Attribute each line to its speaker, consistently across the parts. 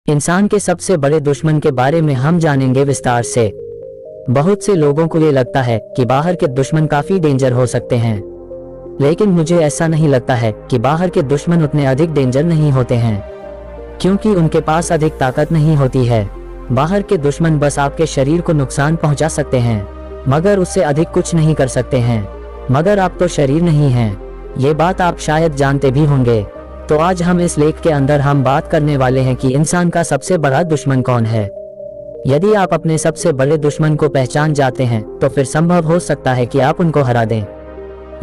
Speaker 1: इंसान के सबसे बड़े दुश्मन के बारे में हम जानेंगे विस्तार से। बहुत से लोगों को ये लगता है कि बाहर के दुश्मन काफी डेंजर हो सकते हैं, लेकिन मुझे ऐसा नहीं लगता है कि बाहर के दुश्मन उतने अधिक डेंजर नहीं होते हैं, क्योंकि उनके पास अधिक ताकत नहीं होती है। बाहर के दुश्मन बस आपके शरीर को नुकसान पहुंचा सकते हैं, मगर उससे अधिक कुछ नहीं कर सकते हैं। मगर आप तो शरीर नहीं हैं, ये बात आप शायद जानते भी होंगे। तो आज हम इस लेख के अंदर हम बात करने वाले हैं कि इंसान का सबसे बड़ा दुश्मन कौन है। यदि आप अपने सबसे बड़े दुश्मन को पहचान जाते हैं तो फिर संभव हो सकता है कि आप उनको हरा दें।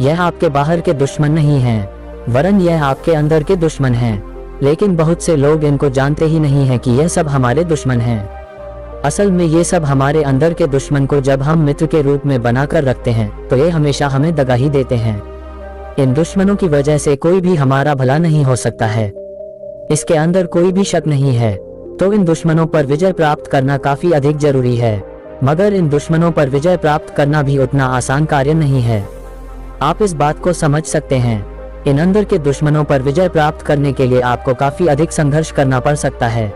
Speaker 1: यह आपके बाहर के दुश्मन नहीं हैं, वरन यह आपके अंदर के दुश्मन हैं। लेकिन बहुत से लोग इनको जानते ही नहीं हैं कि यह सब हमारे दुश्मन हैं। असल में ये सब हमारे अंदर के दुश्मन को जब हम मित्र के रूप में बनाकर रखते हैं तो ये हमेशा हमें दगा ही देते हैं। इन दुश्मनों की वजह से कोई भी हमारा भला नहीं हो सकता है, इसके अंदर कोई भी शक नहीं है। तो इन दुश्मनों पर विजय प्राप्त करना काफी अधिक जरूरी है, मगर इन दुश्मनों पर विजय प्राप्त करना भी उतना आसान कार्य नहीं है। आप इस बात को समझ सकते हैं, इन अंदर के दुश्मनों पर विजय प्राप्त करने के लिए आपको काफी अधिक संघर्ष करना पड़ सकता है।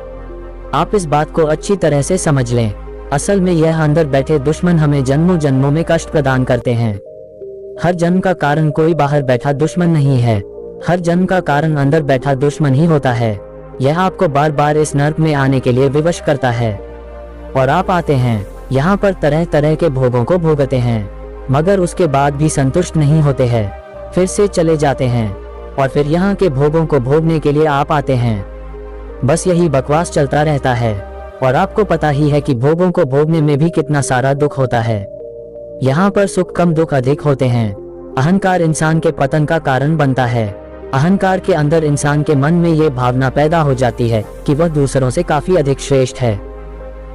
Speaker 1: आप इस बात को अच्छी तरह से समझ लें। असल में यह अंदर बैठे दुश्मन हमें जन्मों जन्मों में कष्ट प्रदान करते हैं। हर जन्म का कारण कोई बाहर बैठा दुश्मन नहीं है, हर जन्म का कारण अंदर बैठा दुश्मन ही होता है। यह आपको बार बार इस नर्क में आने के लिए विवश करता है, और आप आते हैं यहाँ पर तरह तरह के भोगों को भोगते हैं, मगर उसके बाद भी संतुष्ट नहीं होते हैं, फिर से चले जाते हैं, और फिर यहाँ के भोगों को भोगने के लिए आप आते हैं। बस यही बकवास चलता रहता है, और आपको पता ही है कि भोगों को भोगने में भी कितना सारा दुख होता है। यहाँ पर सुख कम दुख अधिक होते हैं। अहंकार इंसान के पतन का कारण बनता है। अहंकार के अंदर इंसान के मन में ये भावना पैदा हो जाती है कि वह दूसरों से काफी अधिक श्रेष्ठ है,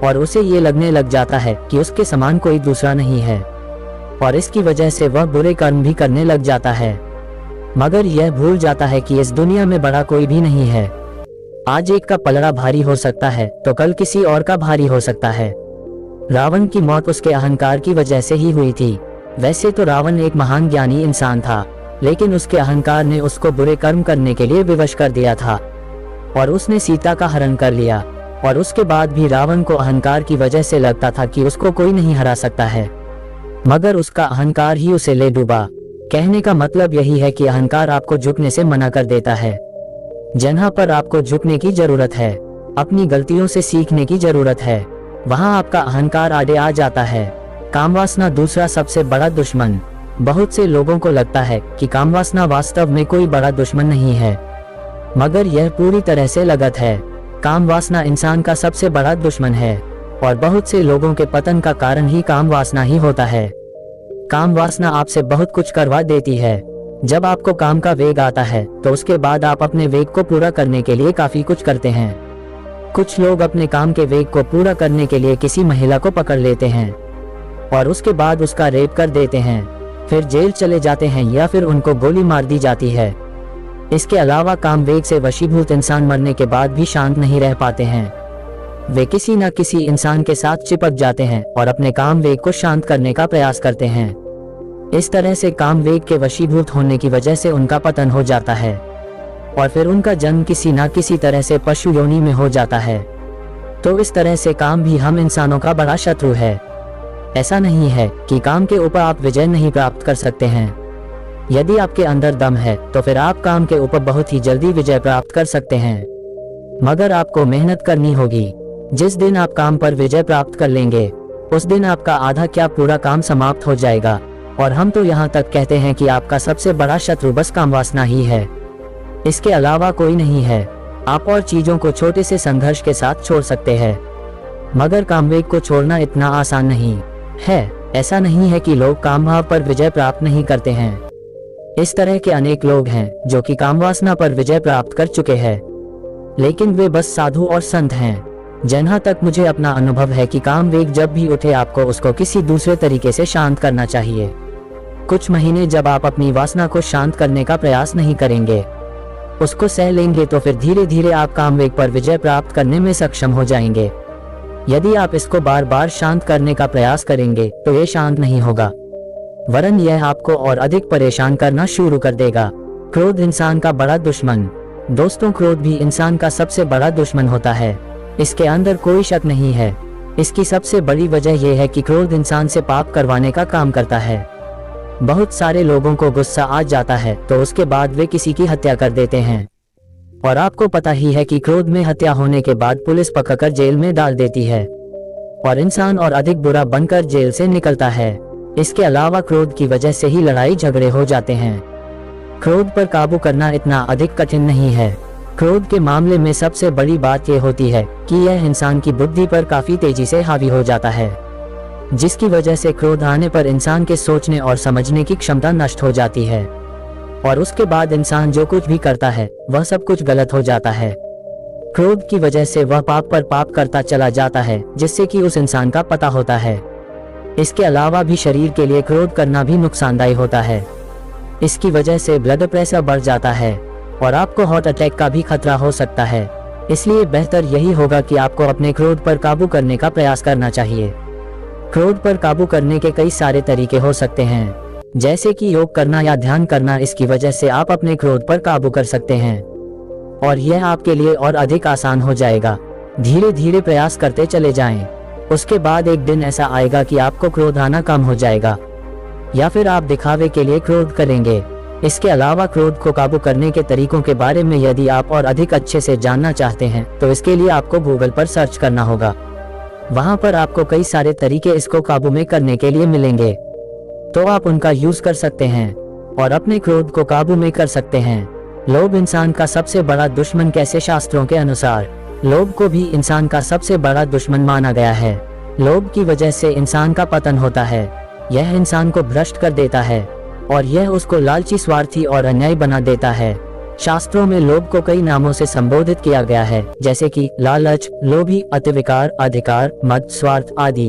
Speaker 1: और उसे ये लगने लग जाता है कि उसके समान कोई दूसरा नहीं है, और इसकी वजह से वह बुरे कर्म भी करने लग जाता है। मगर यह भूल जाता है कि इस दुनिया में बड़ा कोई भी नहीं है। आज एक का पलड़ा भारी हो सकता है तो कल किसी और का भारी हो सकता है। रावण की मौत उसके अहंकार की वजह से ही हुई थी। वैसे तो रावण एक महान ज्ञानी इंसान था, लेकिन उसके अहंकार ने उसको बुरे कर्म करने के लिए विवश कर दिया था, और उसने सीता का हरण कर लिया। और उसके बाद भी रावण को अहंकार की वजह से लगता था कि उसको कोई नहीं हरा सकता है, मगर उसका अहंकार ही उसे ले डूबा। कहने का मतलब यही है कि अहंकार आपको झुकने से मना कर देता है। जहाँ पर आपको झुकने की जरूरत है, अपनी गलतियों से सीखने की जरूरत है, वहाँ आपका अहंकार आगे आ जाता है। कामवासना दूसरा सबसे बड़ा दुश्मन। बहुत से लोगों को लगता है कि कामवासना वास्तव में कोई बड़ा दुश्मन नहीं है, मगर यह पूरी तरह से गलत है। कामवासना इंसान का सबसे बड़ा दुश्मन है, और बहुत से लोगों के पतन का कारण ही कामवासना ही होता है। कामवासना आपसे बहुत कुछ करवा देती है। जब आपको काम का वेग आता है तो उसके बाद आप अपने वेग को पूरा करने के लिए काफी कुछ करते हैं। कुछ लोग अपने काम के वेग को पूरा करने के लिए किसी महिला को पकड़ लेते हैं, और उसके बाद उसका रेप कर देते हैं, फिर जेल चले जाते हैं या फिर उनको गोली मार दी जाती है। इसके अलावा काम वेग से वशीभूत इंसान मरने के बाद भी शांत नहीं रह पाते हैं। वे किसी न किसी इंसान के साथ चिपक जाते हैं और अपने काम वेग को शांत करने का प्रयास करते हैं। इस तरह से काम वेग के वशीभूत होने की वजह से उनका पतन हो जाता है, और फिर उनका जन्म किसी न किसी तरह से पशु योनि में हो जाता है। तो इस तरह से काम भी हम इंसानों का बड़ा शत्रु है। ऐसा नहीं है कि काम के ऊपर आप विजय नहीं प्राप्त कर सकते हैं। यदि आपके अंदर दम है तो फिर आप काम के ऊपर बहुत ही जल्दी विजय प्राप्त कर सकते हैं, मगर आपको मेहनत करनी होगी। जिस दिन आप काम पर विजय प्राप्त कर लेंगे, उस दिन आपका आधा क्या पूरा काम समाप्त हो जाएगा। और हम तो यहाँ तक कहते हैं कि आपका सबसे बड़ा शत्रु बस कामवासना ही है, इसके अलावा कोई नहीं है। आप और चीजों को छोटे से संघर्ष के साथ छोड़ सकते हैं, मगर कामवेग को छोड़ना इतना आसान नहीं है। ऐसा नहीं है कि लोग कामभाव पर विजय प्राप्त नहीं करते हैं। इस तरह के अनेक लोग हैं जो कि कामवासना पर विजय प्राप्त कर चुके हैं, लेकिन वे बस साधु और संत हैं। जहाँ तक मुझे अपना अनुभव है कि काम वेग जब भी उठे आपको उसको किसी दूसरे तरीके से शांत करना चाहिए। कुछ महीने जब आप अपनी वासना को शांत करने का प्रयास नहीं करेंगे, उसको सह लेंगे, तो फिर धीरे धीरे आप काम वेग पर विजय प्राप्त करने में सक्षम हो जाएंगे। यदि आप इसको बार बार शांत करने का प्रयास करेंगे तो ये शांत नहीं होगा, वरन यह आपको और अधिक परेशान करना शुरू कर देगा। क्रोध इंसान का बड़ा दुश्मन। दोस्तों, क्रोध भी इंसान का सबसे बड़ा दुश्मन होता है। इसके अंदर कोई शक नहीं है। इसकी सबसे बड़ी वजह यह है कि क्रोध इंसान से पाप करवाने का काम करता है। बहुत सारे लोगों को गुस्सा आ जाता है तो उसके बाद वे किसी की हत्या कर देते हैं। और आपको पता ही है कि क्रोध में हत्या होने के बाद पुलिस पकड़कर जेल में डाल देती है और इंसान और अधिक बुरा बनकर जेल से निकलता है। इसके अलावा क्रोध की वजह से ही लड़ाई झगड़े हो जाते हैं। क्रोध पर काबू करना इतना अधिक कठिन नहीं है। क्रोध के मामले में सबसे बड़ी बात यह होती है कि यह इंसान की बुद्धि पर काफी तेजी से हावी हो जाता है, जिसकी वजह से क्रोध आने पर इंसान के सोचने और समझने की क्षमता नष्ट हो जाती है और उसके बाद इंसान जो कुछ भी करता है वह सब कुछ गलत हो जाता है। क्रोध की वजह से वह पाप पर पाप करता चला जाता है, जिससे कि उस इंसान का पता होता है। इसके अलावा भी शरीर के लिए क्रोध करना भी नुकसानदायी होता है। इसकी वजह से ब्लड प्रेशर बढ़ जाता है और आपको हार्ट अटैक का भी खतरा हो सकता है। इसलिए बेहतर यही होगा कि आपको अपने क्रोध पर काबू करने का प्रयास करना चाहिए। क्रोध पर काबू करने के कई सारे तरीके हो सकते हैं, जैसे कि योग करना या ध्यान करना। इसकी वजह से आप अपने क्रोध पर काबू कर सकते हैं और यह आपके लिए और अधिक आसान हो जाएगा। धीरे धीरे प्रयास करते चले जाएं। उसके बाद एक दिन ऐसा आएगा कि आपको क्रोध आना कम हो जाएगा या फिर आप दिखावे के लिए क्रोध करेंगे। इसके अलावा क्रोध को काबू करने के तरीकों के बारे में यदि आप और अधिक अच्छे से जानना चाहते हैं तो इसके लिए आपको गूगल पर सर्च करना होगा। वहां पर आपको कई सारे तरीके इसको काबू में करने के लिए मिलेंगे, तो आप उनका यूज कर सकते हैं और अपने क्रोध को काबू में कर सकते हैं। लोभ इंसान का सबसे बड़ा दुश्मन कैसे? शास्त्रों के अनुसार लोभ को भी इंसान का सबसे बड़ा दुश्मन माना गया है। लोभ की वजह से इंसान का पतन होता है। यह इंसान को भ्रष्ट कर देता है और यह उसको लालची, स्वार्थी और अन्यायी बना देता है। शास्त्रों में लोभ को कई नामों से संबोधित किया गया है, जैसे कि लालच, लोभी, अतिविकार, अधिकार, मद, स्वार्थ आदि।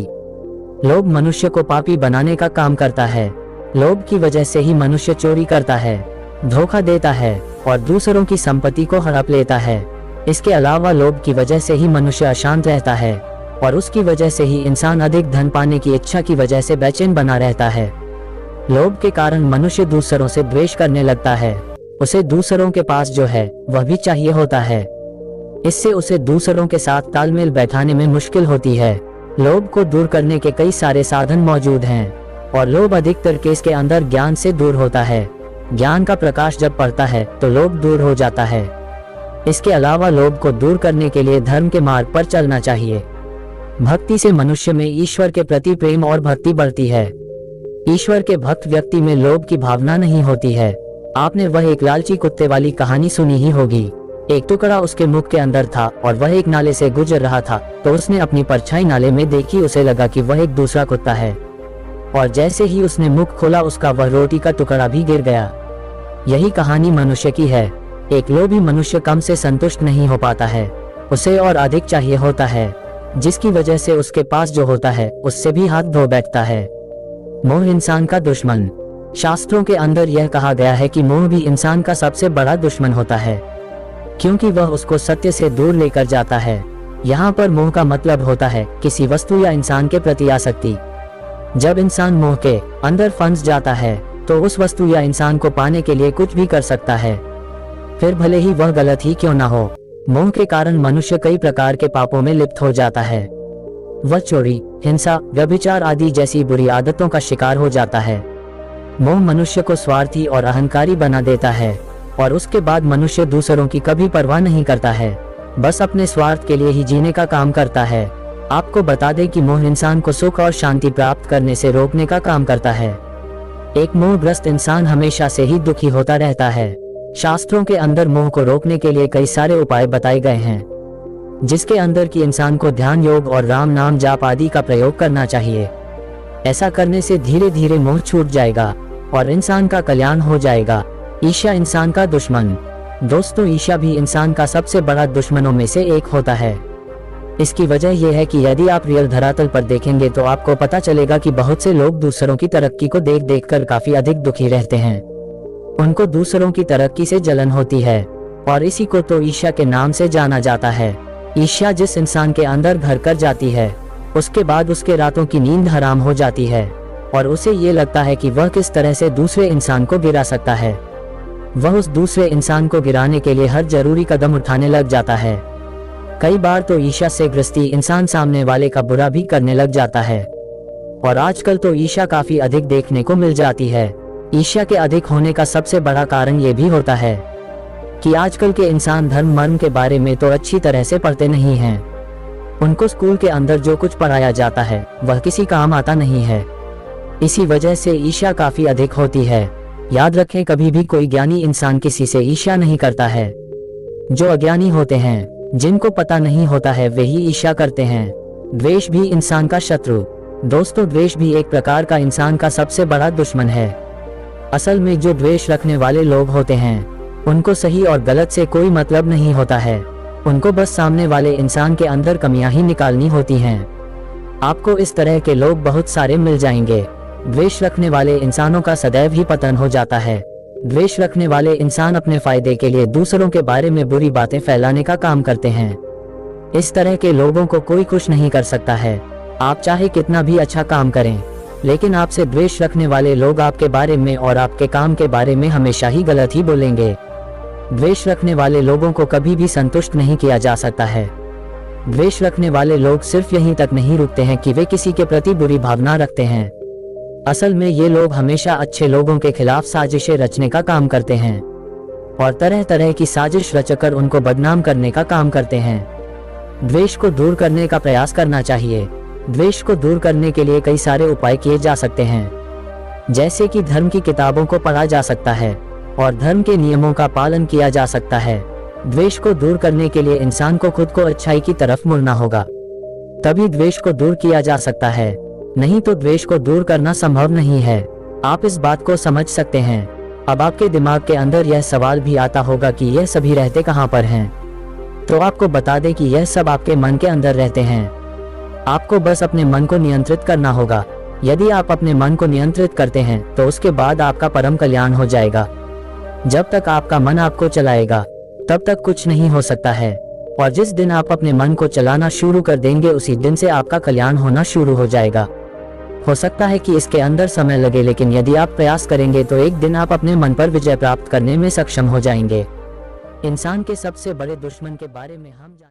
Speaker 1: लोभ मनुष्य को पापी बनाने का काम करता है। लोभ की वजह से ही मनुष्य चोरी करता है, धोखा देता है और दूसरों की संपत्ति को हड़प लेता है। इसके अलावा लोभ की वजह से ही मनुष्य अशांत रहता है और उसकी वजह से ही इंसान अधिक धन पाने की इच्छा की वजह से बेचैन बना रहता है। लोभ के कारण मनुष्य दूसरों से द्वेष करने लगता है। उसे दूसरों के पास जो है वह भी चाहिए होता है। इससे उसे दूसरों के साथ तालमेल बैठाने में मुश्किल होती है। लोभ को दूर करने के कई सारे साधन मौजूद हैं और लोभ अधिकतर केस के अंदर ज्ञान से दूर होता है। ज्ञान का प्रकाश जब पड़ता है तो लोभ दूर हो जाता है। इसके अलावा लोभ को दूर करने के लिए धर्म के मार्ग पर चलना चाहिए। भक्ति से मनुष्य में ईश्वर के प्रति प्रेम और भक्ति बढ़ती है। ईश्वर के भक्त व्यक्ति में लोभ की भावना नहीं होती है। आपने वह एक लालची कुत्ते वाली कहानी सुनी ही होगी। एक टुकड़ा उसके मुख के अंदर था और वह एक नाले से गुजर रहा था, तो उसने अपनी परछाई नाले में देखी। उसे लगा कि वह एक दूसरा कुत्ता है और जैसे ही उसने मुख खोला उसका वह रोटी का टुकड़ा भी गिर गया। यही कहानी मनुष्य की है। एक लोभी मनुष्य कम से संतुष्ट नहीं हो पाता है, उसे और अधिक चाहिए होता है, जिसकी वजह से उसके पास जो होता है उससे भी हाथ धो बैठता है। मोह इंसान का दुश्मन। शास्त्रों के अंदर यह कहा गया है कि मोह भी इंसान का सबसे बड़ा दुश्मन होता है, क्योंकि वह उसको सत्य से दूर लेकर जाता है। यहाँ पर मोह का मतलब होता है किसी वस्तु या इंसान के प्रति आसक्ति। जब इंसान मोह के अंदर फंस जाता है तो उस वस्तु या इंसान को पाने के लिए कुछ भी कर सकता है, फिर भले ही वह गलत ही क्यों ना हो। मोह के कारण मनुष्य कई प्रकार के पापों में लिप्त हो जाता है। वह चोरी, हिंसा, व्यभिचार आदि जैसी बुरी आदतों का शिकार हो जाता है। मोह मनुष्य को स्वार्थी और अहंकारी बना देता है और उसके बाद मनुष्य दूसरों की कभी परवाह नहीं करता है, बस अपने स्वार्थ के लिए ही जीने का काम करता है। आपको बता दें कि मोह इंसान को सुख और शांति प्राप्त करने से रोकने का काम करता है। एक मोहग्रस्त इंसान हमेशा से ही दुखी होता रहता है। शास्त्रों के अंदर मोह को रोकने के लिए कई सारे उपाय बताए गए हैं, जिसके अंदर कि इंसान को ध्यान, योग और राम नाम जाप आदि का प्रयोग करना चाहिए। ऐसा करने से धीरे धीरे मोह छूट जाएगा और इंसान का कल्याण हो जाएगा। ईर्ष्या इंसान का दुश्मन। दोस्तों, ईर्ष्या भी इंसान का सबसे बड़ा दुश्मनों में से एक होता है। इसकी वजह यह है कि यदि आप रियल धरातल पर देखेंगे तो आपको पता चलेगा कि बहुत से लोग दूसरों की तरक्की को देख देख कर काफी अधिक दुखी रहते हैं। उनको दूसरों की तरक्की से जलन होती है और इसी को तो ईर्ष्या के नाम से जाना जाता है। ईर्ष्या जिस इंसान के अंदर घर कर जाती है, उसके बाद उसके रातों की नींद हराम हो जाती है और उसे ये लगता है कि वह किस तरह से दूसरे इंसान को गिरा सकता है। वह उस दूसरे इंसान को गिराने के लिए हर जरूरी कदम उठाने लग जाता है। कई बार तो ईर्ष्या से ग्रस्ती इंसान सामने वाले का बुरा भी करने लग जाता है, और आजकल तो ईर्ष्या काफी अधिक देखने को मिल जाती है। ईर्ष्या के अधिक होने का सबसे बड़ा कारण ये भी होता है कि आजकल के इंसान धर्म मर्म के बारे में तो अच्छी तरह से पढ़ते नहीं हैं। उनको स्कूल के अंदर जो कुछ पढ़ाया जाता है वह किसी काम आता नहीं है। इसी वजह से ईर्ष्या काफी अधिक होती है। याद रखें, कभी भी कोई ज्ञानी इंसान किसी से ईर्ष्या नहीं करता है। जो अज्ञानी होते हैं, जिनको पता नहीं होता है, वे ही ईर्ष्या करते हैं। द्वेष भी इंसान का शत्रु। दोस्तों, द्वेष भी एक प्रकार का इंसान का सबसे बड़ा दुश्मन है। असल में जो द्वेष रखने वाले लोग होते हैं, उनको सही और गलत से कोई मतलब नहीं होता है। उनको बस सामने वाले इंसान के अंदर कमियां ही निकालनी होती हैं। आपको इस तरह के लोग बहुत सारे मिल जाएंगे। द्वेष रखने वाले इंसानों का सदैव ही पतन हो जाता है। द्वेष रखने वाले इंसान अपने फायदे के लिए दूसरों के बारे में बुरी बातें फैलाने का काम करते हैं। इस तरह के लोगों को कोई खुश नहीं कर सकता है। आप चाहे कितना भी अच्छा काम करें, लेकिन आपसे द्वेष रखने वाले लोग आपके बारे में और आपके काम के बारे में हमेशा ही गलत ही बोलेंगे। द्वेष रखने वाले लोगों को कभी भी संतुष्ट नहीं किया जा सकता है। द्वेष रखने वाले लोग सिर्फ यहीं तक नहीं रुकते हैं कि वे किसी के प्रति बुरी भावना रखते हैं। असल में ये लोग हमेशा अच्छे लोगों के खिलाफ साजिशें रचने का काम करते हैं और तरह तरह की साजिश रचकर उनको बदनाम करने का काम करते हैं। द्वेष को दूर करने का प्रयास करना चाहिए। द्वेष को दूर करने के लिए कई सारे उपाय किए जा सकते हैं, जैसे कि धर्म की किताबों को पढ़ा जा सकता है और धर्म के नियमों का पालन किया जा सकता है। द्वेष को दूर करने के लिए इंसान को खुद को अच्छाई की तरफ मुड़ना होगा, तभी द्वेष को दूर किया जा सकता है। नहीं तो द्वेष को दूर करना संभव नहीं है। आप इस बात को समझ सकते हैं। अब आपके दिमाग के अंदर यह सवाल भी आता होगा कि यह सभी रहते कहाँ पर हैं? तो आपको बता दें कि यह सब आपके मन के अंदर रहते हैं। आपको बस अपने मन को नियंत्रित करना होगा। यदि आप अपने मन को नियंत्रित करते हैं तो उसके बाद आपका परम कल्याण हो जाएगा। जब तक आपका मन आपको चलाएगा तब तक कुछ नहीं हो सकता है, और जिस दिन आप अपने मन को चलाना शुरू कर देंगे उसी दिन से आपका कल्याण होना शुरू हो जाएगा। हो सकता है कि इसके अंदर समय लगे, लेकिन यदि आप प्रयास करेंगे तो एक दिन आप अपने मन पर विजय प्राप्त करने में सक्षम हो जाएंगे। इंसान के सबसे बड़े दुश्मन के बारे में हम जान